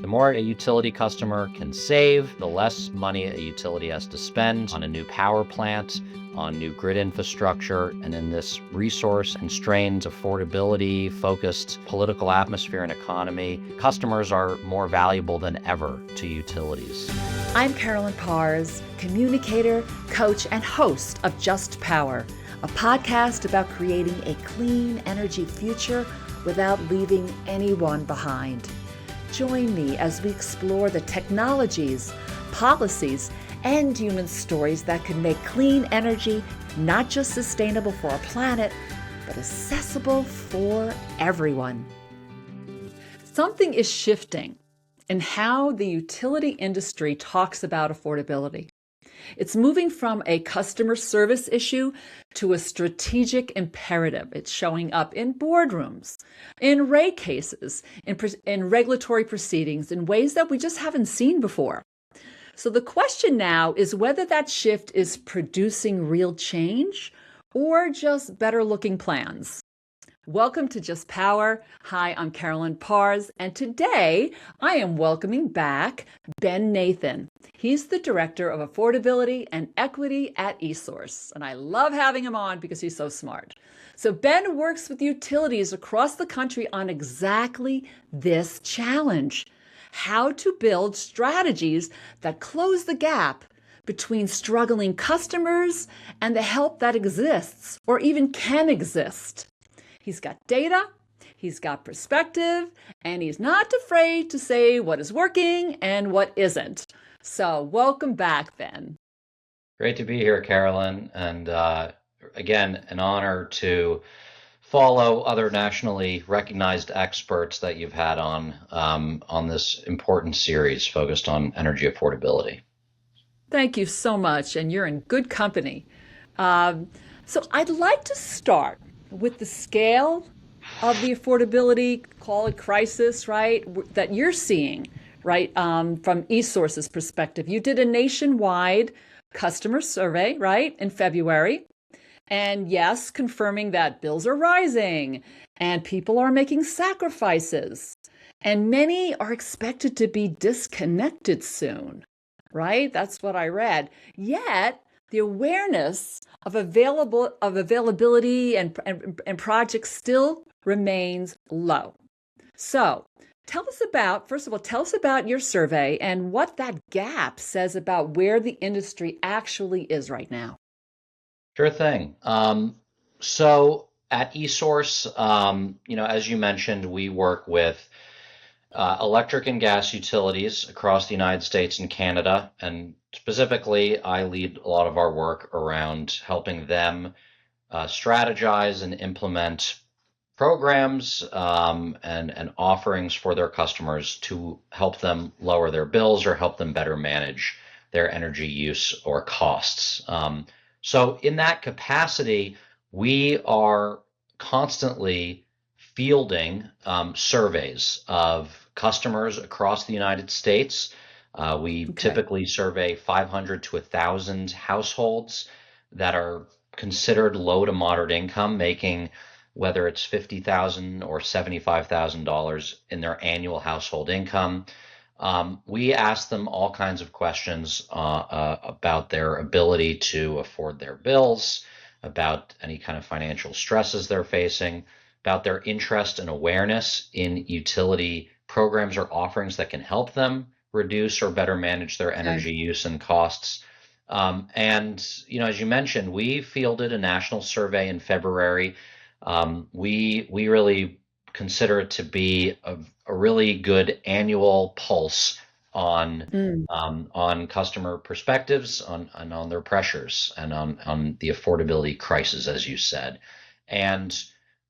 The more a utility customer can save, the less money a utility has to spend on a new power plant, on new grid infrastructure, and in this resource-constrained, affordability-focused political atmosphere and economy, customers are more valuable than ever to utilities. I'm Carolyn Pars, communicator, coach, and host of Just Power, a podcast about creating a clean energy future without leaving anyone behind. Join me as we explore the technologies, policies, and human stories that can make clean energy not just sustainable for our planet, but accessible for everyone. Something is shifting in how the utility industry talks about affordability. It's moving from a customer service issue to a strategic imperative. It's showing up in boardrooms, in rate cases, in regulatory proceedings, in ways that we just haven't seen before. So the question now is whether that shift is producing real change or just better looking plans. Welcome to Just Power. Hi, I'm Carolyn Pars, and today I am welcoming back Ben Nathan. He's the Director of Affordability and Equity at eSource, and I love having him on because he's so smart. So Ben works with utilities across the country on exactly this challenge: how to build strategies that close the gap between struggling customers and the help that exists or even can exist. He's got data, he's got perspective, and he's not afraid to say what is working and what isn't. So welcome back, Ben. Great to be here, Carolyn. And again, an honor to follow other nationally recognized experts that you've had on this important series focused on energy affordability. Thank you so much, and you're in good company. So I'd like to start with the scale of the affordability, call it crisis, right, that you're seeing, right, from eSource's perspective. You did a nationwide customer survey, right, in February. And yes, confirming that bills are rising and people are making sacrifices. And many are expected to be disconnected soon, right? That's what I read. Yet, the awareness of availability and projects still remains low. So first of all, tell us about your survey and what that gap says about where the industry actually is right now. Sure thing. So at eSource, as you mentioned, we work with electric and gas utilities across the United States and Canada. And specifically, I lead a lot of our work around helping them strategize and implement programs and offerings for their customers to help them lower their bills or help them better manage their energy use or costs. So in that capacity, we are constantly fielding surveys of customers across the United States. We typically survey 500 to 1,000 households that are considered low to moderate income, making whether it's $50,000 or $75,000 in their annual household income. We ask them all kinds of questions about their ability to afford their bills, about any kind of financial stresses they're facing, about their interest and awareness in utility programs or offerings that can help them reduce or better manage their energy use and costs. And as you mentioned, we fielded a national survey in February. We really consider it to be a really good annual pulse on customer perspectives, on their pressures, and on the affordability crisis, as you said. And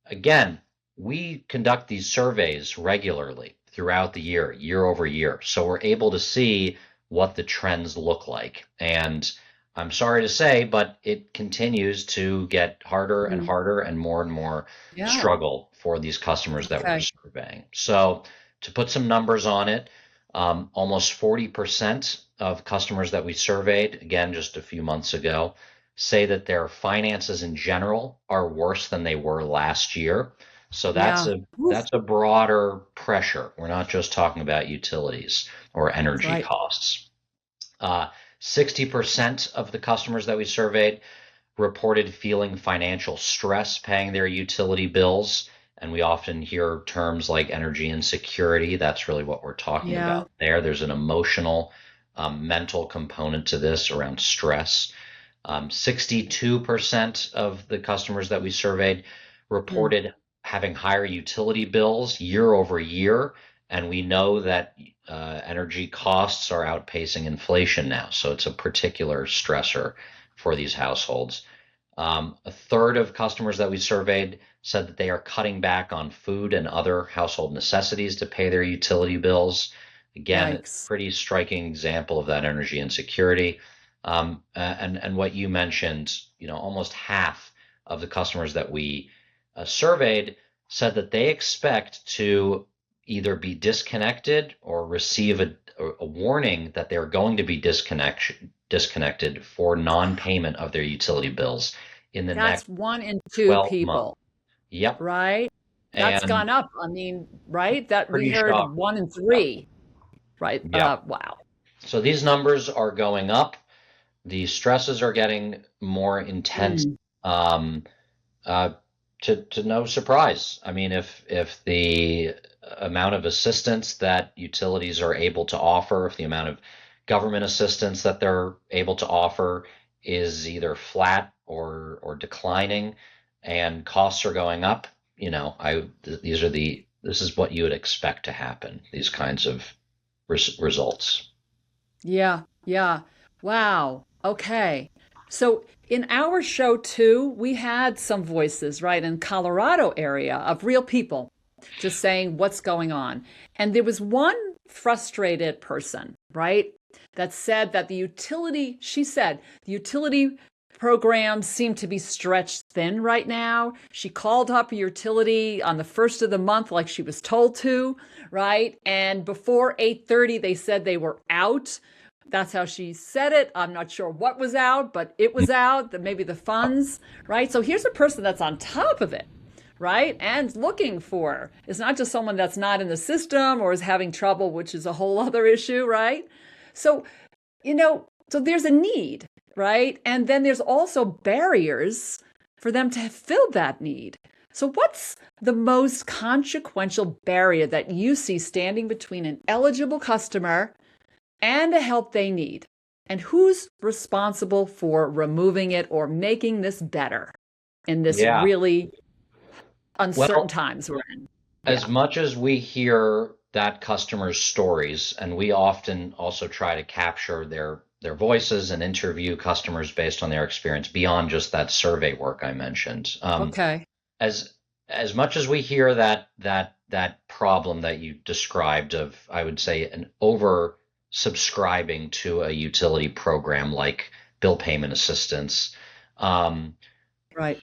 again, we conduct these surveys regularly throughout the year over year, so we're able to see what the trends look like. And I'm sorry to say, but it continues to get harder and harder and more struggle for these customers that we're surveying. So to put some numbers on it, almost 40% of customers that we surveyed, again, just a few months ago, say that their finances in general are worse than they were last year. So Yeah. Oof, that's a broader pressure. We're not just talking about utilities or that's energy right. costs. 60% of the customers that we surveyed reported feeling financial stress paying their utility bills. And we often hear terms like energy insecurity. That's really what we're talking Yeah. about there. There's an emotional, mental component to this around stress. 62% of the customers that we surveyed Mm. reported having higher utility bills year over year. And we know that energy costs are outpacing inflation now. So it's a particular stressor for these households. A third of customers that we surveyed said that they are cutting back on food and other household necessities to pay their utility bills. Again, Yikes. pretty striking example of that energy insecurity. And what you mentioned, almost half of the customers that we surveyed said that they expect to either be disconnected or receive a warning that they're going to be disconnected for non-payment of their utility bills in the next That's one in two 12 months. people, Yep. right? That's And gone up. I mean, right? That we pretty heard shocked. one in Yep. three, right? Yep. Wow. So these numbers are going up. The stresses are getting more intense. Mm. Um, uh, to no surprise. I mean, if the amount of assistance that utilities are able to offer, if the amount of government assistance that they're able to offer is either flat or declining, and costs are going up, this is what you would expect to happen. These kinds of results. Yeah, yeah. Wow. Okay. So in our show too, we had some voices, right, in Colorado area of real people just saying what's going on. And there was one frustrated person, right, that said that she said, the utility programs seem to be stretched thin right now. She called up a utility on the first of the month like she was told to, right? And before 8:30 they said they were out. That's how she said it. I'm not sure what was out, but it was out, that maybe the funds, right? So here's a person that's on top of it, right? And looking for, it's not just someone that's not in the system or is having trouble, which is a whole other issue, right? So, so there's a need, right? And then there's also barriers for them to fill that need. So, what's the most consequential barrier that you see standing between an eligible customer and the help they need? And who's responsible for removing it or making this better in this Yeah. really uncertain Well, times we're in? as Yeah. much as we hear that customer's stories, and we often also try to capture their voices and interview customers based on their experience beyond just that survey work I mentioned. Okay. As as much as we hear that problem that you described of, I would say, an over subscribing to a utility program like bill payment assistance, um, Right.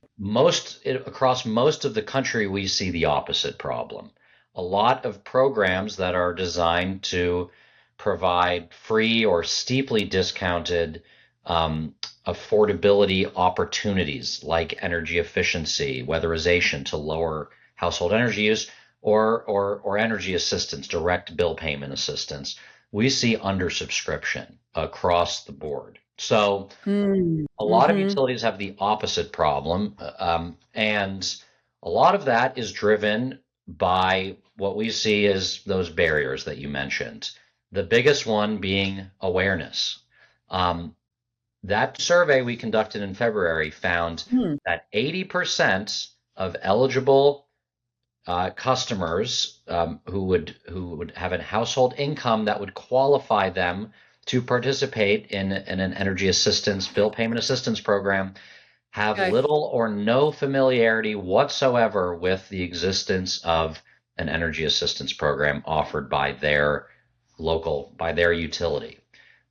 across most of the country, we see the opposite problem. A lot of programs that are designed to provide free or steeply discounted um, affordability opportunities like energy efficiency, weatherization to lower household energy use, or energy assistance, direct bill payment assistance. We see undersubscription across the board. So a lot of Mm-hmm. utilities have the opposite problem, and a lot of that is driven by what we see as those barriers that you mentioned. The biggest one being awareness. Um, that survey we conducted in February found Hmm. that 80% of eligible customers who would have a household income that would qualify them to participate in an energy assistance bill payment assistance program have Okay. little or no familiarity whatsoever with the existence of an energy assistance program offered by their utility.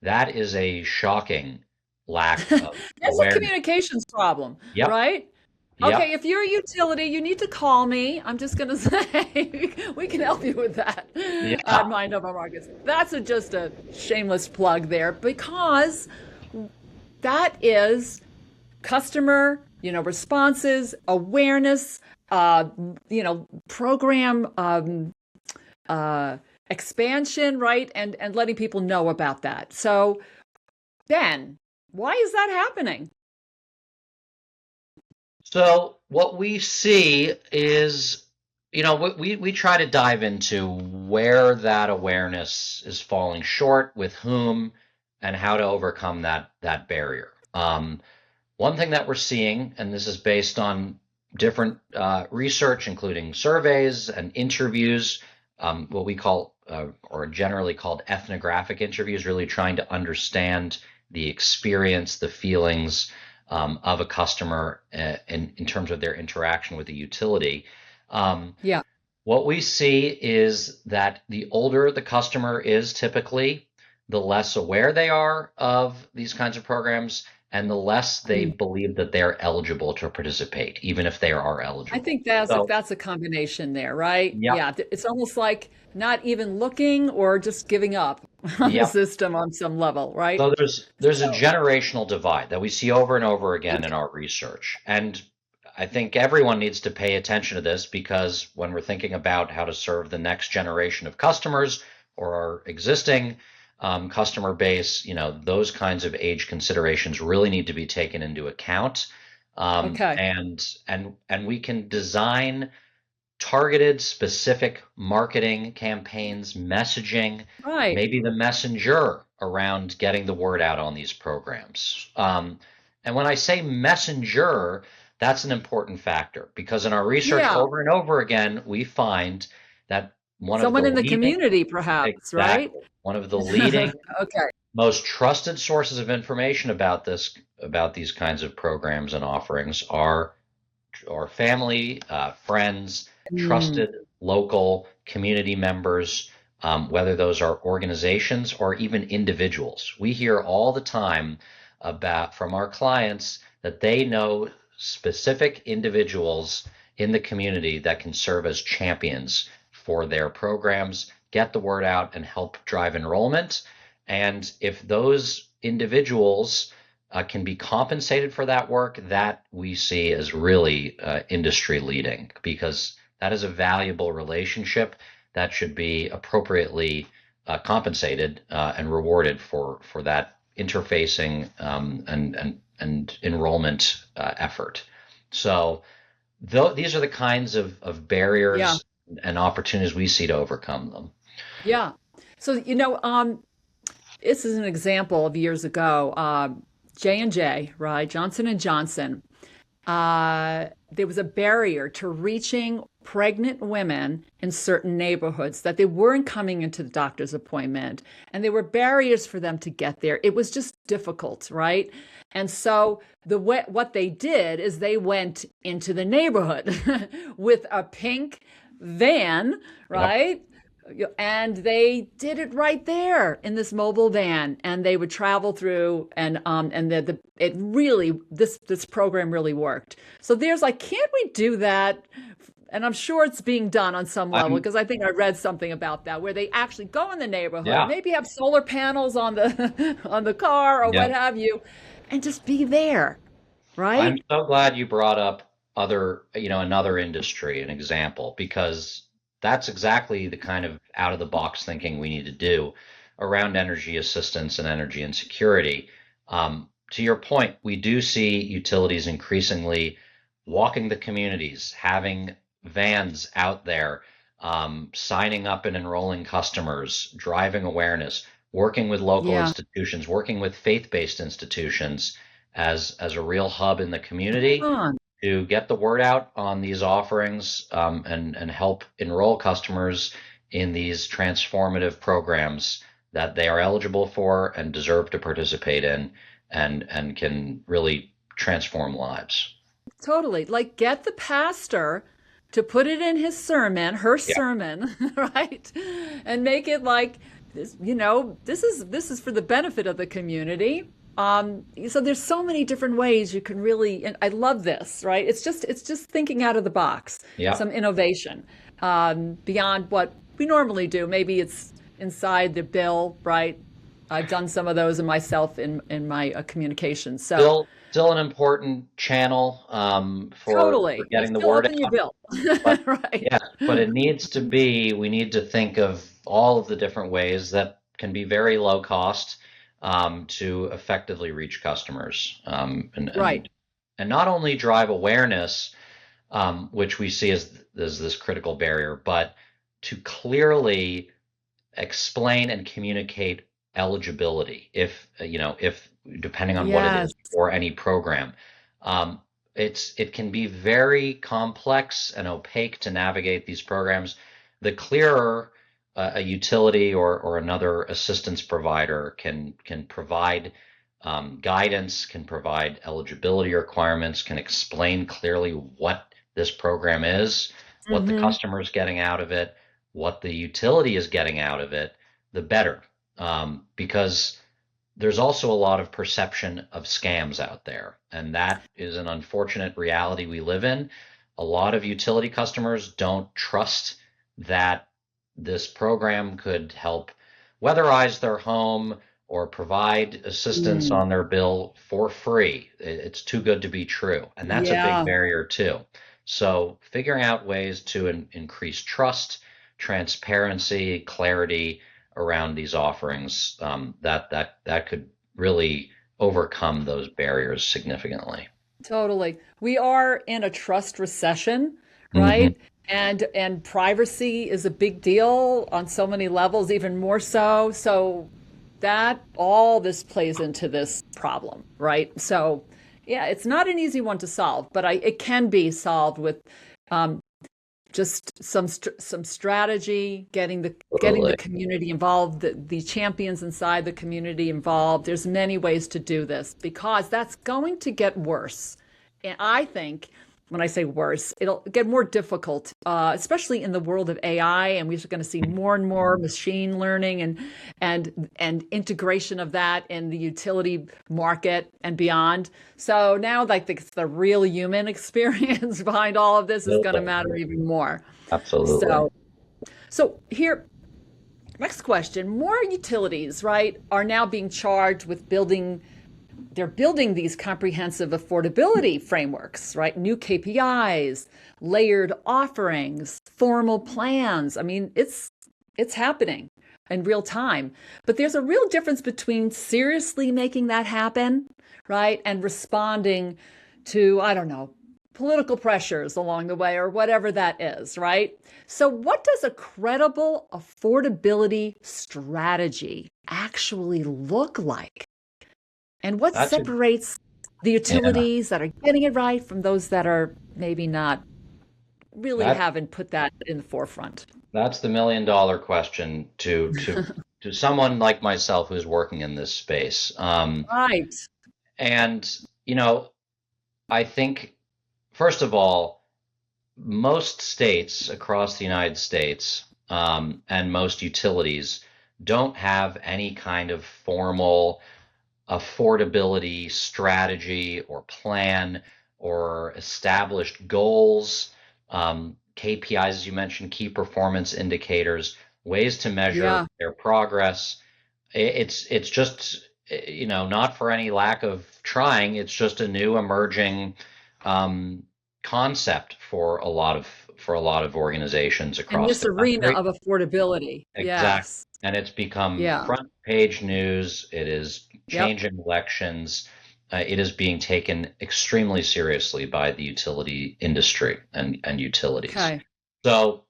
That is a shocking lack of That's a awareness. communications problem, Yep, right? Okay, yep, if you're a utility, you need to call me. I'm just going to say we can help you with that at yeah, Mind Over Markets. That's just a shameless plug there because that is customer, responses, awareness, uh, program uh, expansion, right? And letting people know about that. So, Ben, why is that happening? So what we see is, we try to dive into where that awareness is falling short, with whom, and how to overcome that barrier. One thing that we're seeing, and this is based on different research, including surveys and interviews, what we call, or generally called ethnographic interviews, really trying to understand the experience, the feelings of a customer in terms of their interaction with the utility. Um, Yeah. what we see is that the older the customer is typically, the less aware they are of these kinds of programs and the less they Mm. believe that they're eligible to participate, even if they are I eligible. think that's So, that's a combination there, right? yep, Yeah, it's almost like not even looking or just giving up on the yep. system on some level, right? So there's a So, generational divide that we see over and over again in okay. our research. And I think everyone needs to pay attention to this, because when we're thinking about how to serve the next generation of customers or our existing customer base, those kinds of age considerations really need to be taken into account. Okay. And we can design targeted, specific marketing campaigns, messaging, Right. maybe the messenger around getting the word out on these programs. And when I say messenger, that's an important factor, because in our research Yeah. over and over again, we find that one of the Someone in the leading, community, perhaps, right? exactly, one of the leading, Okay. most trusted sources of information about these kinds of programs and offerings are or family, friends, Mm, trusted local community members, whether those are organizations or even individuals. We hear all the time about from our clients that they know specific individuals in the community that can serve as champions for their programs, get the word out, and help drive enrollment. And if those individuals can be compensated for that work, that we see as really industry leading, because that is a valuable relationship that should be appropriately compensated and rewarded for that interfacing and enrollment effort. So these are the kinds of yeah. barriers and opportunities we see to overcome them. Yeah. So, this is an example of years ago. J&J, right? Johnson and Johnson. There was a barrier to reaching pregnant women in certain neighborhoods, that they weren't coming into the doctor's appointment, and there were barriers for them to get there. It was just difficult, right? And so what they did is they went into the neighborhood with a pink van, Yep. right? And they did it right there in this mobile van, and they would travel through, and the it really, this program really worked. So there's like, can't we do that? And I'm sure it's being done on some level, I'm because I think I read something about that, where they actually go in the neighborhood, yeah. maybe have solar panels on the on the car or Yeah. what have you, and just be there, I'm right? so glad you brought up another industry, an example, because that's exactly the kind of out of the box thinking we need to do around energy assistance and energy insecurity. To your point, we do see utilities increasingly walking the communities, having vans out there, signing up and enrolling customers, driving awareness, working with local Yeah. institutions, working with faith-based institutions as a real hub in the community On. to get the word out on these offerings, and help enroll customers in these transformative programs that they are eligible for and deserve to participate in, and can really transform lives. Totally. Like, get the pastor to put it in his sermon, her Yeah, sermon, right? And make it like this, this is for the benefit of the community. So there's so many different ways you can really, and I love this, right? It's just thinking out of the box, yeah. some innovation beyond what we normally do. Maybe it's inside the bill, right? I've done some of those in myself in my communications. So, Still still an important channel for Totally. It's getting the still word open your out. bill. But Right. yeah, but it needs to be, we need to think of all of the different ways that can be very low cost to effectively reach customers Right. and not only drive awareness, which we see as this critical barrier, but to clearly explain and communicate eligibility if depending on what it Yes. is for any program. um, it can be very complex and opaque to navigate these programs. The clearer a utility or another assistance provider can provide guidance, can provide eligibility requirements, can explain clearly what this program is, what the Hmm. customer is getting out of it, what the utility is getting out of it, the better. Because there's also a lot of perception of scams out there, and that is an unfortunate reality we live in. A lot of utility customers don't trust that this program could help weatherize their home or provide assistance Mm. on their bill for free. It's too good to be true, and that's a big Yeah, barrier too. So figuring out ways to increase trust, transparency, clarity around these offerings, that could really overcome those barriers significantly. totally. We are in a trust recession, Hmm. right? And privacy is a big deal on so many levels, even more so. So that all this plays into this problem, right? So yeah, it's not an easy one to solve, but it can be solved with um, just some strategy, getting the Absolutely. community involved, the champions inside the community involved. There's many ways to do this because that's going to get worse. And I think when I say worse, it'll get more difficult, especially in the world of AI. And we're going to see more and more machine learning and integration of that in the utility market and beyond. So now, like the real human experience behind all of this is going to Absolutely. matter even more. Absolutely. So, so here, next question: more utilities, right, are now being charged with building. They're building these comprehensive affordability frameworks, right? New KPIs, layered offerings, formal plans. I mean, it's happening in real time. But there's a real difference between seriously making that happen, right, and responding to, I don't know, political pressures along the way or whatever that is, right? So, what does a credible affordability strategy actually look like? And what That's a separates the Yeah. utilities that are getting it right from those that are maybe not really That haven't put that in the forefront? that's the $1 million question to someone like myself who's working in this space. Right. And you know, I think first of all, most states across the United States and most utilities don't have any kind of formal affordability strategy or plan or established goals, KPIs, as you mentioned, key performance indicators, ways to measure Yeah. their progress. It's just not for any lack of trying. It's just a new emerging um, concept for a lot of organizations In across this the arena country. of affordability. Exactly. Yes. And it's become Yeah. front page news. It is Yep. changing elections. It is being taken extremely seriously by the utility industry and utilities. Okay. So,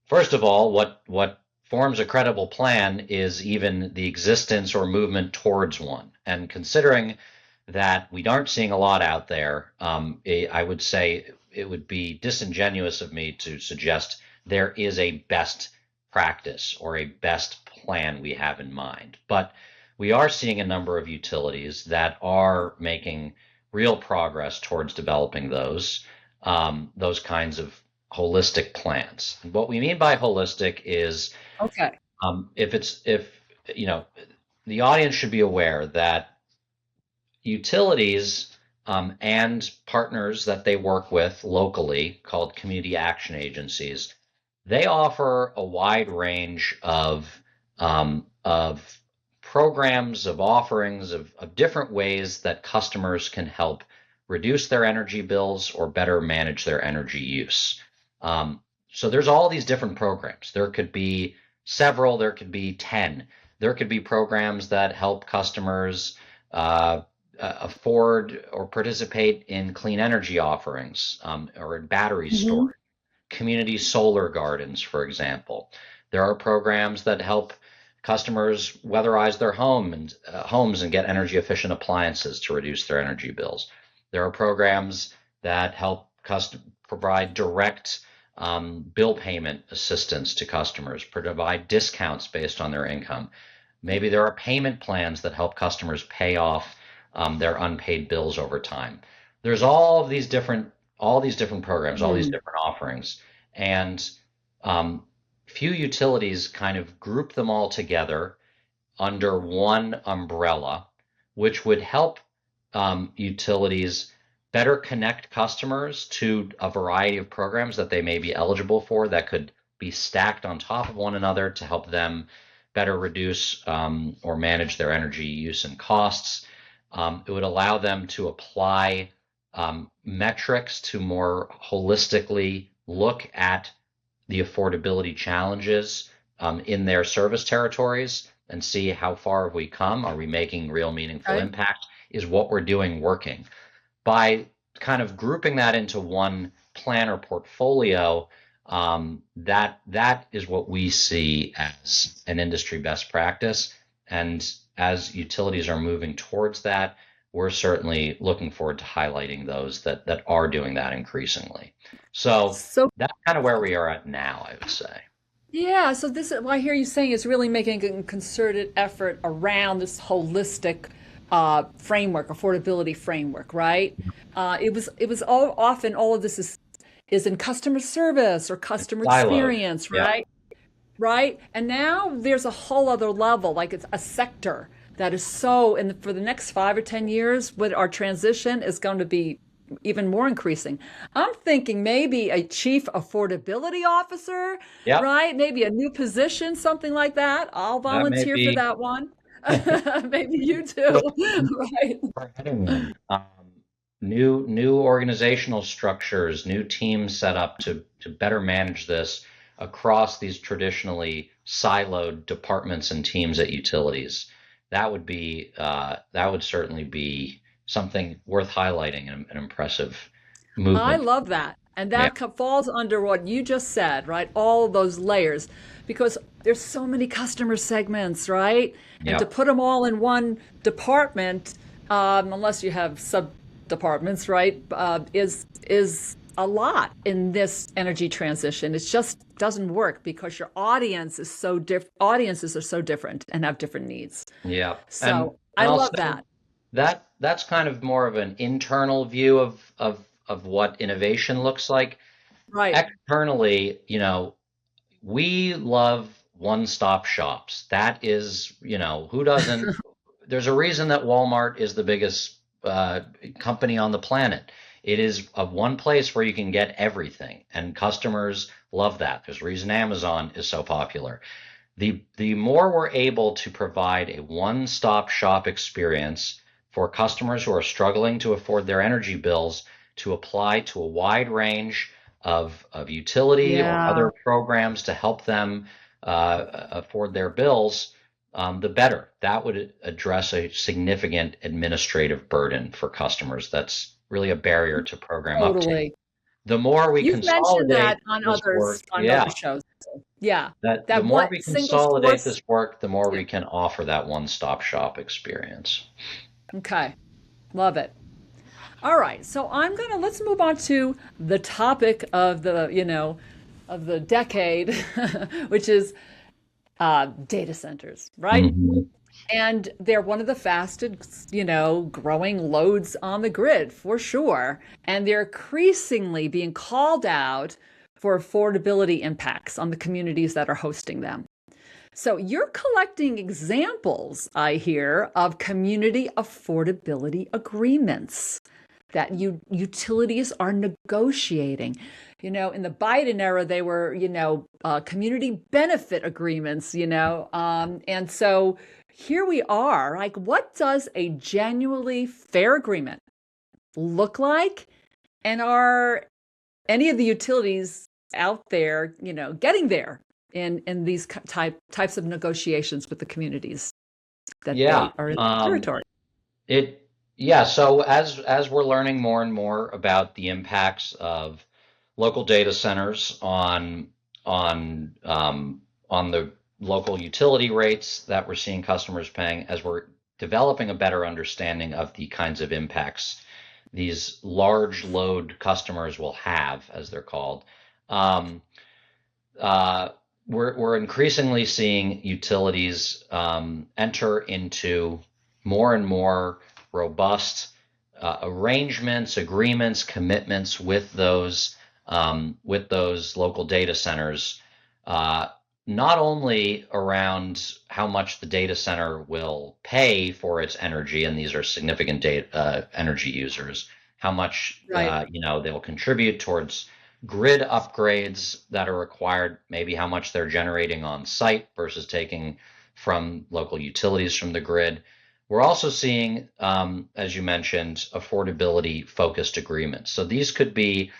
first of all, what forms a credible plan is even the existence or movement towards one. And considering that we aren't seeing a lot out there, I would say it would be disingenuous of me to suggest there is a best practice or a best plan we have in mind. But we are seeing a number of utilities that are making real progress towards developing those kinds of holistic plans. And what we mean by holistic is Okay. if you know the audience should be aware that utilities and partners that they work with locally, called community action agencies, they offer a wide range of programs, of offerings, of different ways that customers can help reduce their energy bills or better manage their energy use. Um, so there's all these different programs. There could be several, there could be 10. There could be programs that help customers afford or participate in clean energy offerings, or in battery Hmm. storage, community solar gardens, for example. There are programs that help customers weatherize their homes and get energy efficient appliances to reduce their energy bills. There are programs that help provide direct bill payment assistance to customers, provide discounts based on their income. Maybe there are payment plans that help customers pay off their unpaid bills over time. There's all these different programs, all these Mm. different offerings, and um, few utilities kind of group them all together under one umbrella, which would help utilities better connect customers to a variety of programs that they may be eligible for that could be stacked on top of one another to help them better reduce or manage their energy use and costs. It would allow them to apply metrics to more holistically look at the affordability challenges in their service territories and see how far have we come. Are we making real meaningful Okay. impact? Is what we're doing working? By kind of grouping that into one plan or portfolio, that is what we see as an industry best practice. And as utilities are moving towards that, we're certainly looking forward to highlighting those that are doing that increasingly. So So that's kind of where we are at now, I would say. yeah, so this is what I hear you saying is really making a concerted effort around this holistic framework, affordability framework, right? It was all often all of this is in customer service or It's customer siloed. experience, Yeah. right? Right? And now there's a whole other level, like it's a sector that is so, and for the next 5 or 10 years, what our transition is going to be even more increasing. I'm thinking maybe a chief affordability officer, Yep. right? Maybe a new position, something like that. I'll That may volunteer for be. that one. Maybe you too, right? We're heading in. New organizational structures, new teams set up to better manage this across these traditionally siloed departments and teams at utilities. That would certainly be something worth highlighting, an impressive I movement. love that. And Yeah. that falls under what you just said, right? All of those layers, because there's so many customer segments, right? And to Yeah. put them all in one department, unless you have sub departments, right, is a lot in this energy transition. It just doesn't work because your audience is so different. Audiences are so different and have different needs. Yeah. And So I and I'll love say that. that's kind of more of an internal view of what innovation looks like. Right. Externally, we love one-stop shops. That is, who doesn't? There's a reason that Walmart is the biggest company on the planet. It is of one place where you can get everything, and customers love that. There's a reason Amazon is so popular. The more we're able to provide a one-stop shop experience for customers who are struggling to afford their energy bills to apply to a wide range of utility or Yeah, other programs to help them afford their bills, the better. That would address a significant administrative burden for customers. That's really a barrier to program uptake. totally. The more we You've mentioned consolidate that on this others work, on other yeah, shows. Yeah, that the that more one we single consolidate source. this work, the more Yeah. we can offer that one-stop shop experience. Okay, love it. All right, so let's move on to the topic of the decade, which is data centers, right? Mhm. And they're one of the fastest, growing loads on the grid for sure. And they're increasingly being called out for affordability impacts on the communities that are hosting them. So you're collecting examples, I hear, of community affordability agreements that utilities are negotiating. In the Biden era, they were, community benefit agreements, and so here we are. Like, what does a genuinely fair agreement look like? And are any of the utilities out there, getting there in these types of negotiations with the communities that Yeah. they are in the territory? It yeah, so as we're learning more and more about the impacts of local data centers on the local utility rates that we're seeing customers paying, as we're developing a better understanding of the kinds of impacts these large load customers will have, as they're called. Um, uh, we're increasingly seeing utilities enter into more and more robust arrangements, agreements, commitments with those local data centers, uh, not only around how much the data center will pay for its energy, and these are significant energy users, how much Right. they'll contribute towards grid upgrades that are required, maybe how much they're generating on site versus taking from local utilities from the grid. We're also seeing, as you mentioned, affordability focused agreements. So these could be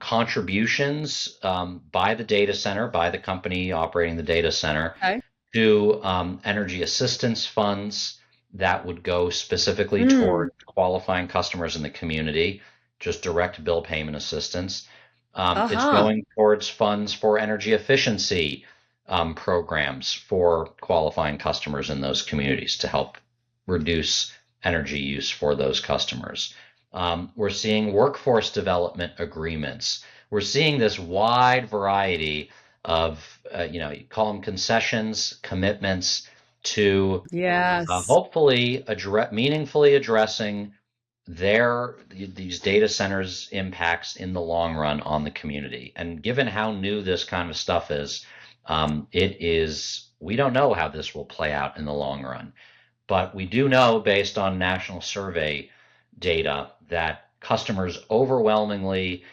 contributions by the data center, by the company operating the data center, Okay. to energy assistance funds that would go specifically Mm. toward qualifying customers in the community, just direct bill payment assistance. It's Uh-huh. going towards funds for energy efficiency programs for qualifying customers in those communities to help reduce energy use for those customers. We're seeing workforce development agreements. We're seeing this wide variety of, you call them concessions, commitments to Yes. hopefully meaningfully addressing these data centers' impacts in the long run on the community. And given how new this kind of stuff is, we don't know how this will play out in the long run. But we do know, based on national survey data, that customers overwhelmingly,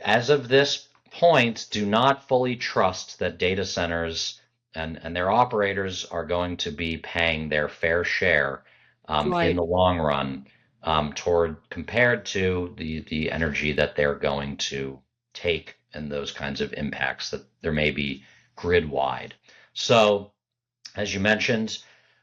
as of this point, do not fully trust that data centers and their operators are going to be paying their fair share in Right. the long run, toward compared to the energy that they're going to take and those kinds of impacts that there may be grid wide. So, as you mentioned,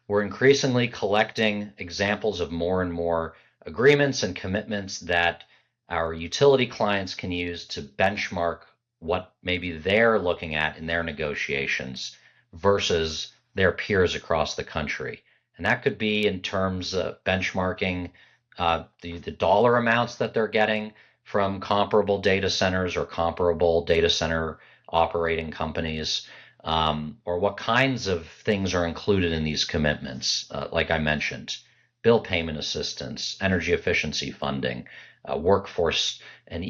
we're increasingly collecting examples of more and more agreements and commitments that our utility clients can use to benchmark what maybe they're looking at in their negotiations versus their peers across the country. And that could be in terms of benchmarking the dollar amounts that they're getting from comparable data centers or comparable data center operating companies, or what kinds of things are included in these commitments, like I mentioned, bill payment assistance, energy efficiency funding, workforce and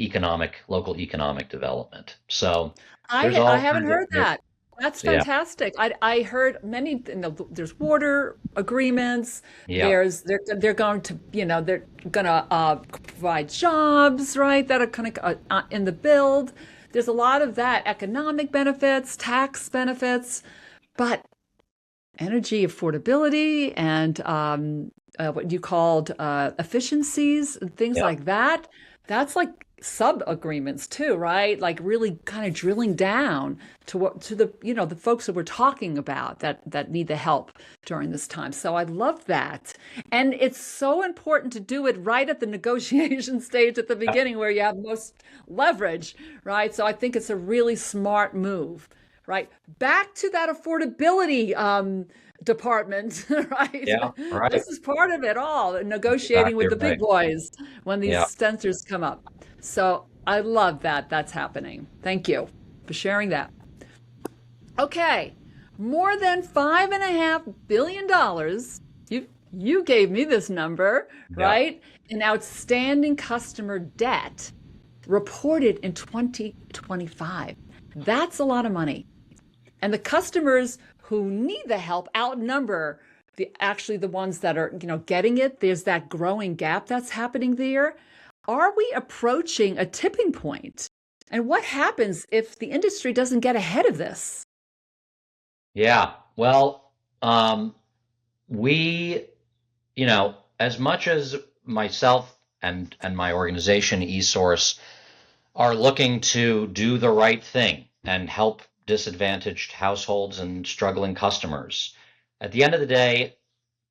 local economic development. So there's I all haven't kinds of, heard that. That's yeah, fantastic. I heard many, there's water agreements. yeah, They're going to, they're going to provide jobs, right? That are kind of in the build. There's a lot of that, economic benefits, tax benefits, but energy affordability and what you called efficiencies and things yeah. like that. That's like sub agreements too, right? Like really kind of drilling down to the the folks that we're talking about that need the help during this time. So I love that. And it's so important to do it right at the negotiation stage at the beginning where you have most leverage, right? So I think it's a really smart move, right? Back to that affordability department, right? Yeah, right. This is part of it all, negotiating Exactly with the big right. boys when these Yeah. sensors come up. So I love that that's happening. Thank you for sharing that. Okay, more than $5.5 billion. You gave me this number, Yeah. right? In outstanding customer debt reported in 2025. That's a lot of money. And the customers who need the help outnumber the ones that are, getting it. There's that growing gap that's happening there. Are we approaching a tipping point? And what happens if the industry doesn't get ahead of this? Yeah. Well, Um, we, as much as myself and my organization, eSource, are looking to do the right thing and help disadvantaged households and struggling customers, at the end of the day,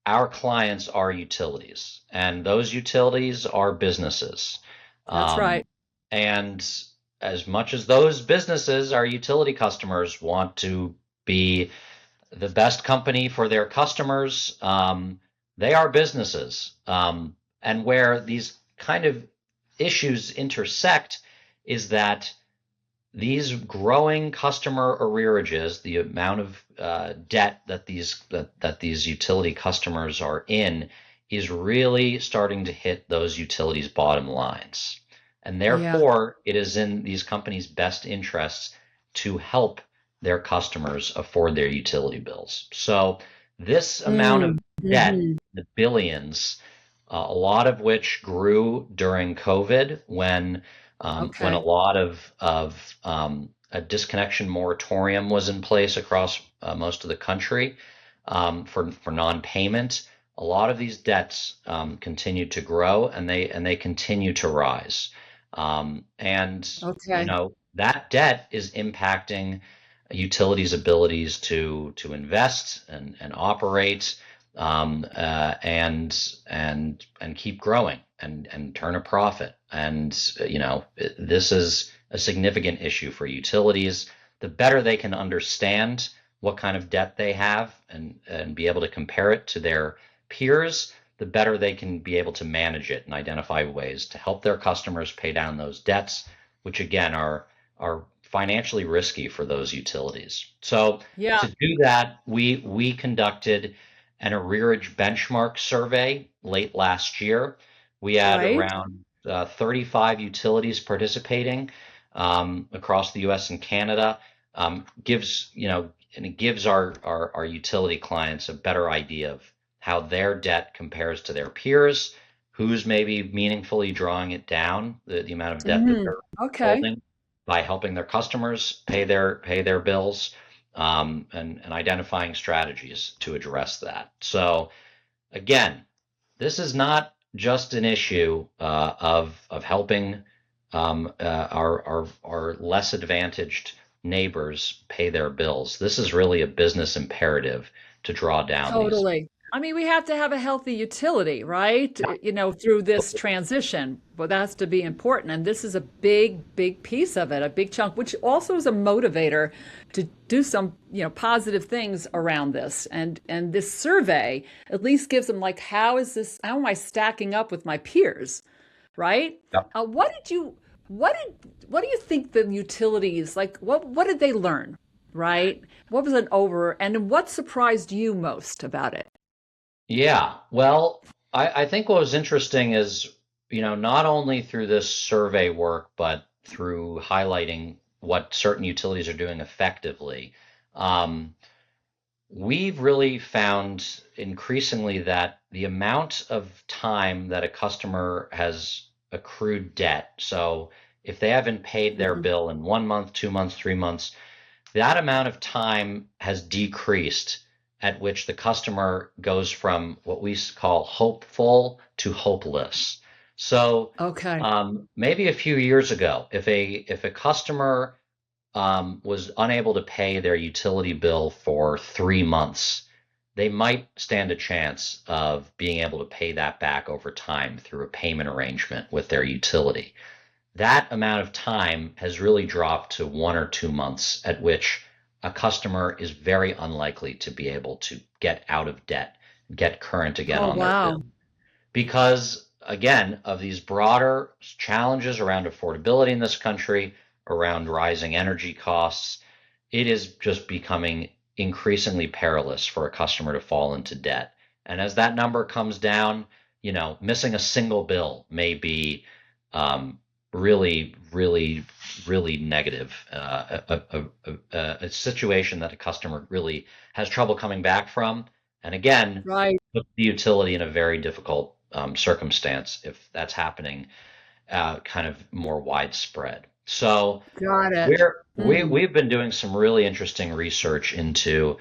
our clients are utilities, and those utilities are businesses. That's Um, right. and as much as those businesses, our utility customers, want to be the best company for their customers, they are businesses. And where these kind of issues intersect is that these growing customer arrearages, the amount of debt that these utility customers are in, is really starting to hit those utilities' bottom lines. And Yeah. therefore, it is in these companies' best interests to help their customers afford their utility bills. So this amount of Mm. debt, Hmm. the billions, a lot of which grew during COVID when a Okay. lot of a disconnection moratorium was in place across most of the country for non-payment. A lot of these debts continued to grow, and they continue to rise. And Okay. that debt is impacting utilities' abilities to invest and operate, and keep growing and turn a profit. And this is a significant issue for utilities. The better they can understand what kind of debt they have and be able to compare it to their peers, the better they can be able to manage it and identify ways to help their customers pay down those debts, which again are financially risky for those utilities. So Yeah. to do that, we conducted an arrearage benchmark survey late last year. We had Right. around 35 utilities participating across the U.S. and Canada. And it gives our utility clients a better idea of how their debt compares to their peers, who's maybe meaningfully drawing it down, the amount of debt that Hmm. they're Okay. holding by helping their customers pay their bills, and identifying strategies to address that. So again, this is not just an issue of helping our less advantaged neighbors pay their bills. This is really a business imperative to draw down these. Totally. I mean, we have to have a healthy utility, right? Through this transition, but that's to be important. And this is a big, big piece of it, a big chunk, which also is a motivator to do some, positive things around this. And this survey at least gives them like, how am I stacking up with my peers, right? Yep. What did you, what do you think the utilities, like, what did they learn, right? What was an over, and what surprised you most about it? Yeah. Well, I think what was interesting is, not only through this survey work, but through highlighting what certain utilities are doing effectively. Um, we've really found increasingly that the amount of time that a customer has accrued debt, so if they haven't paid their Mhm. bill in 1 month, 2 months, 3 months, that amount of time has decreased at which the customer goes from what we call hopeful to hopeless. So Okay. maybe a few years ago, if a customer was unable to pay their utility bill for 3 months, they might stand a chance of being able to pay that back over time through a payment arrangement with their utility. That amount of time has really dropped to 1 or 2 months, at which a customer is very unlikely to be able to get out of debt, get current again Oh, on their bill wow. because again of these broader challenges around affordability in this country, around rising energy costs. It is just becoming increasingly perilous for a customer to fall into debt. And as that number comes down, missing a single bill may be really, really, really negative. A situation that a customer really has trouble coming back from. And again, Right. put the utility in a very difficult circumstance if that's happening kind of more widespread. So Got it. we Hmm. we've been doing some really interesting research into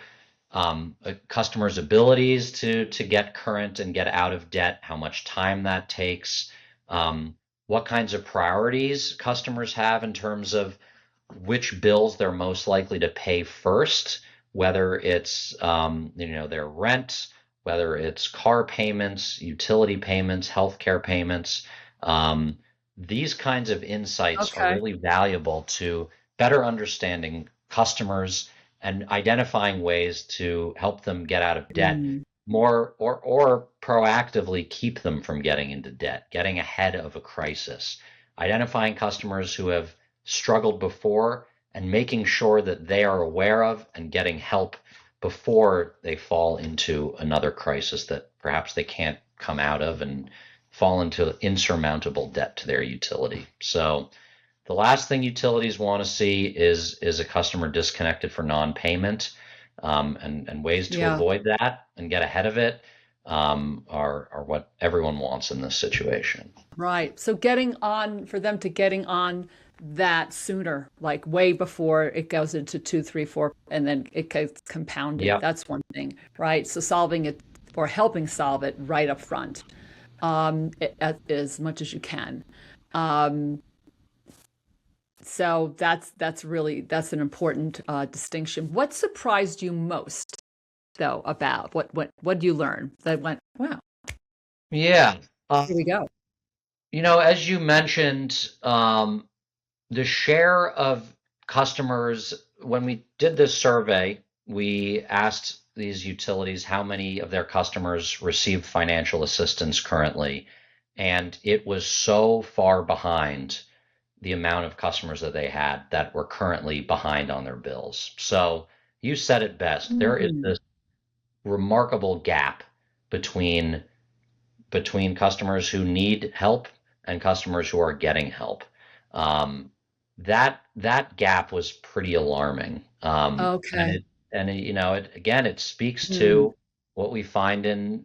A customer's abilities to get current and get out of debt, how much time that takes, what kinds of priorities customers have in terms of which bills they're most likely to pay first, whether it's their rent, whether it's car payments, utility payments, healthcare payments. Um, these kinds of insights are Okay. really valuable to better understanding customers and identifying ways to help them get out of debt Mm. more or proactively keep them from getting into debt, getting ahead of a crisis, identifying customers who have struggled before and making sure that they are aware of and getting help before they fall into another crisis that perhaps they can't come out of and fall into insurmountable debt to their utility. So the last thing utilities want to see is a customer disconnected for non-payment, and ways to Yeah. avoid that and get ahead of it are what everyone wants in this situation. Right. So getting on for them to getting on that sooner, like way before it goes into two, three, four, and then it gets compounded. Yep. That's one thing, right? So solving it or helping solve it right up front, as much as you can. Um, so that's an important distinction. What surprised you most, though, about what did you learn that went, wow, Yeah. here we go. As you mentioned, the share of customers, when we did this survey, we asked these utilities how many of their customers receive financial assistance currently, and it was so far behind the amount of customers that they had that were currently behind on their bills. So you said it best. There is Mm, this remarkable gap between customers who need help and customers who are getting help. Um, that gap was pretty alarming, and okay. it again it speaks Mm, to what we find in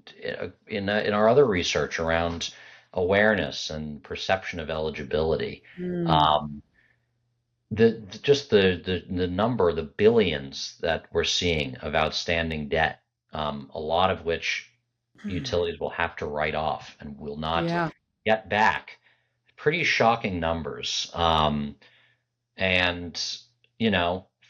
our other research around awareness and perception of eligibility. mm, Um, the number, the billions that we're seeing of outstanding debt, a lot of which utilities will have to write off and will not yeah. get back. Pretty shocking numbers. And,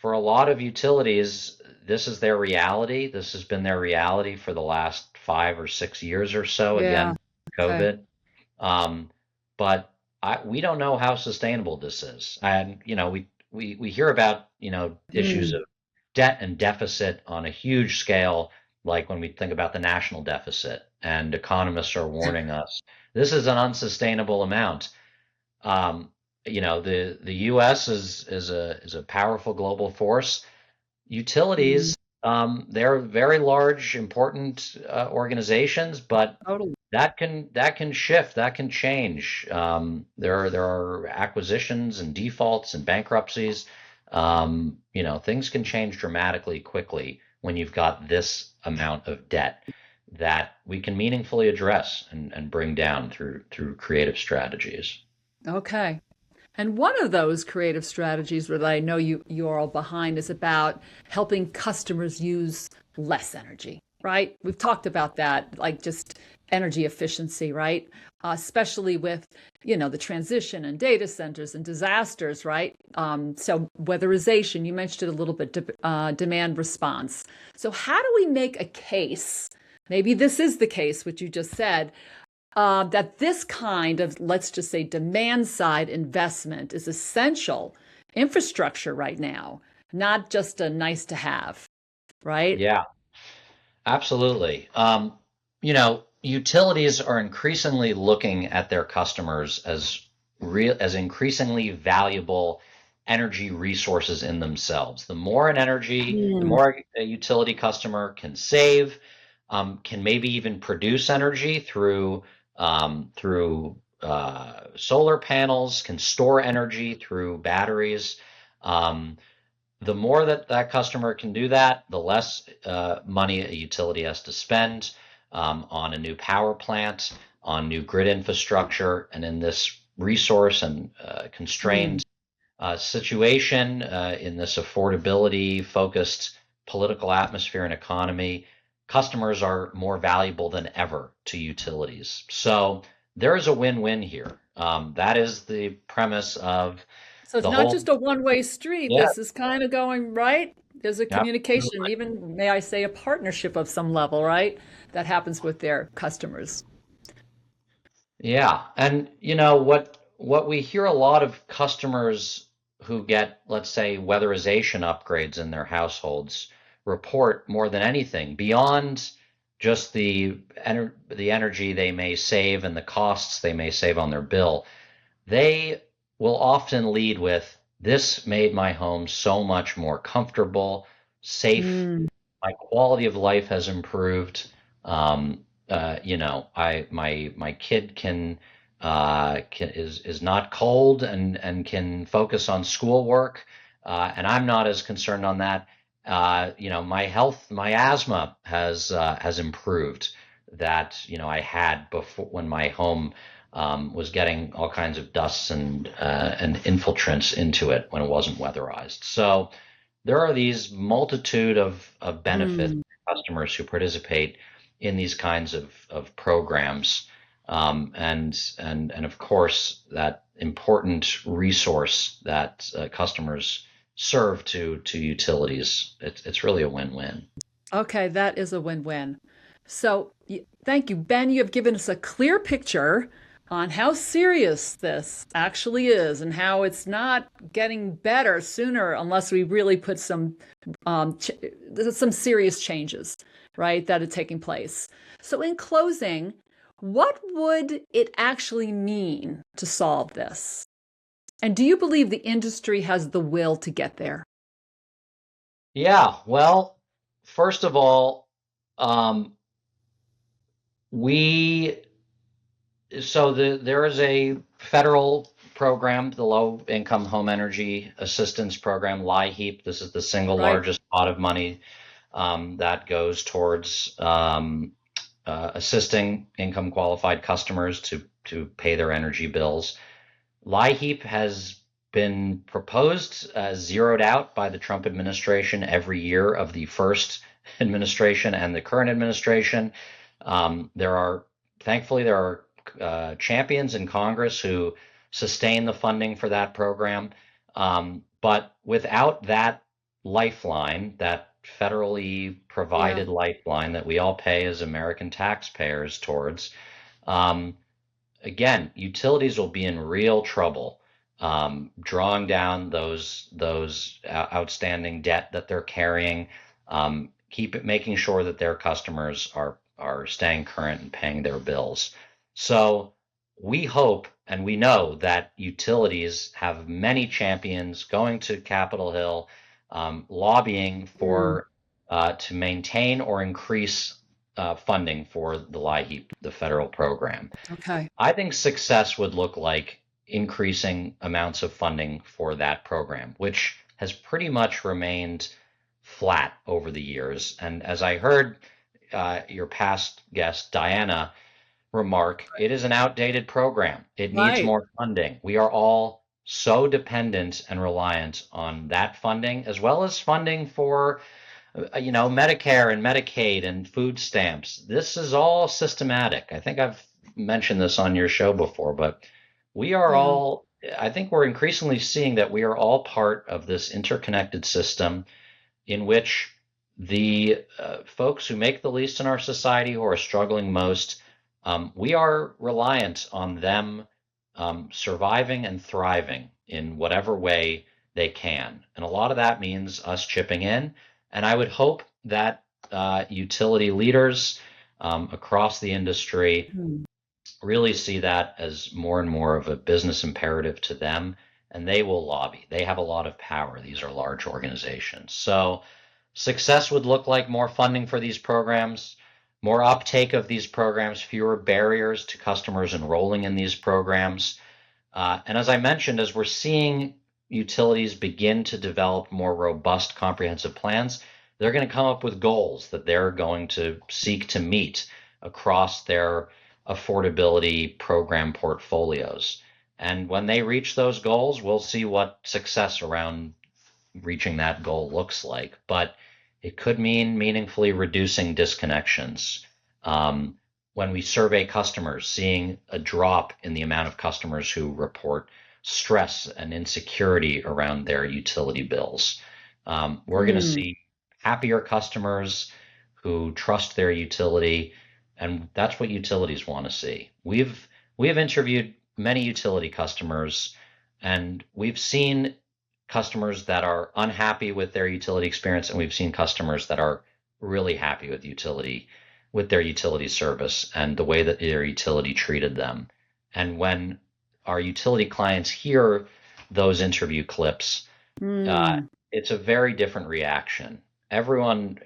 for a lot of utilities, this is their reality. This has been their reality for the last 5 or 6 years or so, Yeah. again, Okay. COVID. Um, but we don't know how sustainable this is. And, we hear about, issues Mm, of debt and deficit on a huge scale, like when we think about the national deficit, and economists are warning us this is an unsustainable amount. Um, the U.S. is a powerful global force. mm, Utilities, they're very large, important organizations, but totally. that can shift, that can change. There are acquisitions and defaults and bankruptcies. Things can change dramatically quickly when you've got this amount of debt that we can meaningfully address and bring down through creative strategies. Okay. And one of those creative strategies that I know you're all behind is about helping customers use less energy, right? We've talked about that, like just energy efficiency, right? Especially with, the transition and data centers and disasters, right? So weatherization, you mentioned it a little bit, demand response. So how do we make a case? Maybe this is the case, what you just said, that this kind of, let's just say, demand side investment is essential infrastructure right now, not just a nice to have, right? Yeah, absolutely. Utilities are increasingly looking at their customers as increasingly valuable energy resources in themselves. The Mm, more a utility customer can save, can maybe even produce energy through solar panels, can store energy through batteries. Um, the more that customer can do that, the less money a utility has to spend on a new power plant, on new grid infrastructure, and in this resource and mm, constrained situation, in this affordability focused political atmosphere and economy, customers are more valuable than ever to utilities. So there is a win-win here. That is the premise of So it's the not whole. just a one-way street. Yeah, This is kind of going right. There's a communication, absolutely. even may I say a partnership of some level, right? That happens with their customers. Yeah, and what we hear a lot of customers who get, let's say, weatherization upgrades in their households report more than anything beyond just the energy they may save and the costs they may save on their bill. They will often lead with, "This made my home so much more comfortable, safe. Mm, My quality of life has improved. I my kid is not cold and can focus on schoolwork, and I'm not as concerned on that. My health, my asthma has improved that I had before when my home was getting all kinds of dusts and infiltrants into it when it wasn't weatherized. So there are these multitude of benefits mm. for customers who participate in these kinds of programs, and of course that important resource that customers serve to utilities. It's really a win-win. Okay, that is a win-win. So, thank you, Ben. You have given us a clear picture on how serious this actually is and how it's not getting better sooner unless we really put ch some serious changes, right, that are taking place. So, in closing, what would it actually mean to solve this? And do you believe the industry has the will to get there? Yeah, well, first of all, um, we there is a federal program, the Low Income Home Energy Assistance Program, LIHEAP. This is the single Right. largest pot of money that goes towards assisting income qualified customers to pay their energy bills. LIHEAP has been proposed, zeroed out by the Trump administration every year of the first administration and the current administration. There are, thankfully, there are champions in Congress who sustain the funding for that program. But without that lifeline, that federally Yeah. provided lifeline that we all pay as American taxpayers towards, um, again, utilities will be in real trouble drawing down those outstanding debt that they're carrying, keep it making sure that their customers are staying current and paying their bills. So we hope and we know that utilities have many champions going to Capitol Hill, lobbying Mm, for to maintain or increase funding for the LIHEAP, the federal program. okay. I think success would look like increasing amounts of funding for that program, which has pretty much remained flat over the years. And as I heard your past guest, Diana, remark, it is an outdated program. It needs Right. more funding. We are all so dependent and reliant on that funding, as well as funding for Medicare and Medicaid and food stamps. This is all systematic. I think I've mentioned this on your show before, but we are Yeah. all, I think we're increasingly seeing that we are all part of this interconnected system in which the folks who make the least in our society, who are struggling most, we are reliant on them surviving and thriving in whatever way they can. And a lot of that means us chipping in. And I would hope that utility leaders across the industry Mm. really see that as more and more of a business imperative to them, and they will lobby. They have a lot of power. These are large organizations. So success would look like more funding for these programs, more uptake of these programs, fewer barriers to customers enrolling in these programs. And as I mentioned, as we're seeing utilities begin to develop more robust comprehensive plans, they're going to come up with goals that they're going to seek to meet across their affordability program portfolios. And when they reach those goals, we'll see what success around reaching that goal looks like. But It could mean meaningfully reducing disconnections. Um, when we survey customers, seeing a drop in the amount of customers who report stress and insecurity around their utility bills. We're going to Mm, see happier customers who trust their utility, and that's what utilities want to see. We have interviewed many utility customers, and we've seen customers that are unhappy with their utility experience, and we've seen customers that are really happy with their utility service and the way that their utility treated them. And when our utility clients hear those interview clips, uh, mm, it's a very different reaction. Everyone,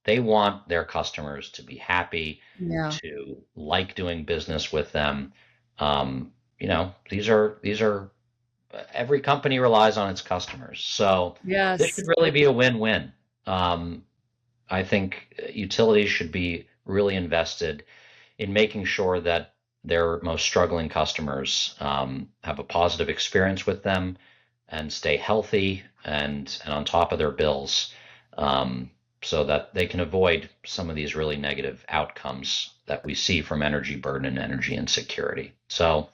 they want their customers to be happy, yeah. to like doing business with them. These are every company relies on its customers. So this should Yes. really be a win-win. I think utilities should be really invested in making sure that their most struggling customers have a positive experience with them and stay healthy and on top of their bills, so that they can avoid some of these really negative outcomes that we see from energy burden and energy insecurity. So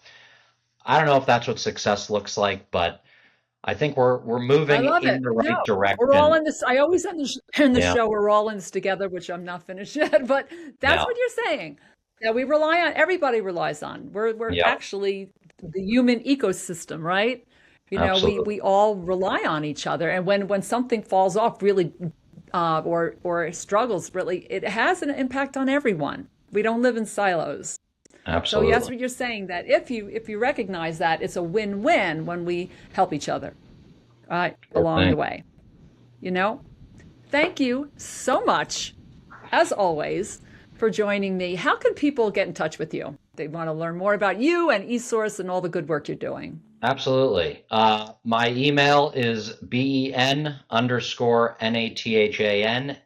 I don't know if that's what success looks like, but I think we're I moving love it. in the No, right we're all direction. in this. I always end in the Yeah, show, we're all in this together, which I'm not finished yet, but that's yeah, what you're saying. That we rely on, everybody relies on. We're yeah, actually the human ecosystem, right? We absolutely, all rely on each other. And when something falls off really or struggles really, it has an impact on everyone. We don't live in silos. So yes, absolutely. what you're saying that if you recognize that, it's a win-win when we help each other, right, Sure along the thing. way. You know, thank you so much, as always, for joining me. How can people get in touch with you? They want to learn more about you and eSource and all the good work you're doing. Absolutely. My email is ben_nathan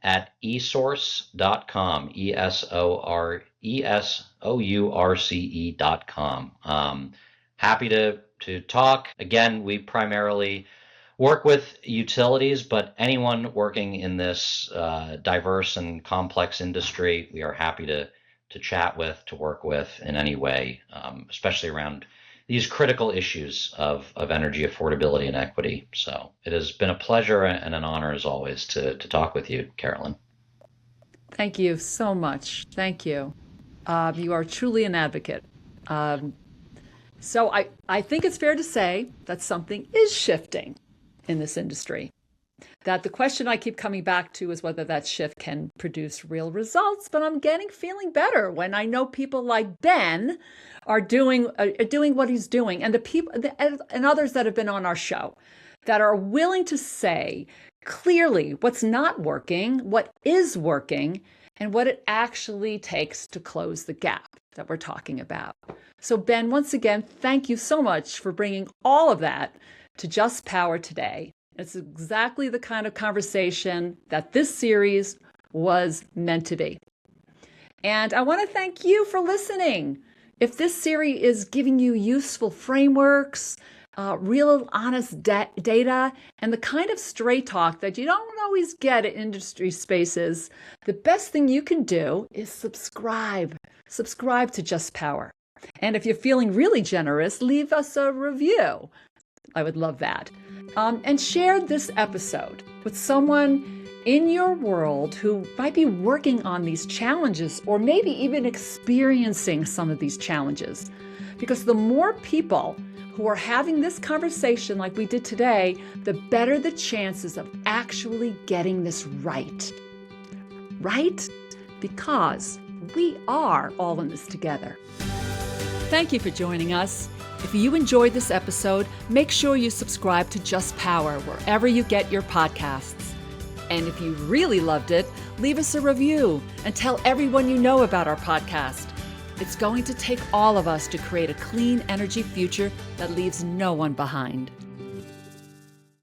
at esource.com, esource.com. Happy to talk. Again, we primarily work with utilities, but anyone working in this diverse and complex industry, we are happy to chat with, to work with in any way, especially around these critical issues of energy affordability and equity. So it has been a pleasure and an honor as always to talk with you, Carolyn. Thank you so much. Thank you. You are truly an advocate. Um, so I think it's fair to say that something is shifting in this industry. That the question I keep coming back to is whether that shift can produce real results. But I'm feeling better when I know people like Ben are doing what he's doing, and the people and others that have been on our show that are willing to say clearly what's not working, what is working, and what it actually takes to close the gap that we're talking about. So Ben, once again, thank you so much for bringing all of that to Just Power today. It's exactly the kind of conversation that this series was meant to be. And I want to thank you for listening. If this series is giving you useful frameworks, real honest data, and the kind of straight talk that you don't always get at industry spaces, the best thing you can do is subscribe. Subscribe to Just Power. And if you're feeling really generous, leave us a review. I would love that. And share this episode with someone in your world who might be working on these challenges or maybe even experiencing some of these challenges. Because the more people who are having this conversation like we did today, the better the chances of actually getting this right. Right? Because we are all in this together. Thank you for joining us. If you enjoyed this episode, make sure you subscribe to Just Power wherever you get your podcasts. And if you really loved it, leave us a review and tell everyone you know about our podcast. It's going to take all of us to create a clean energy future that leaves no one behind.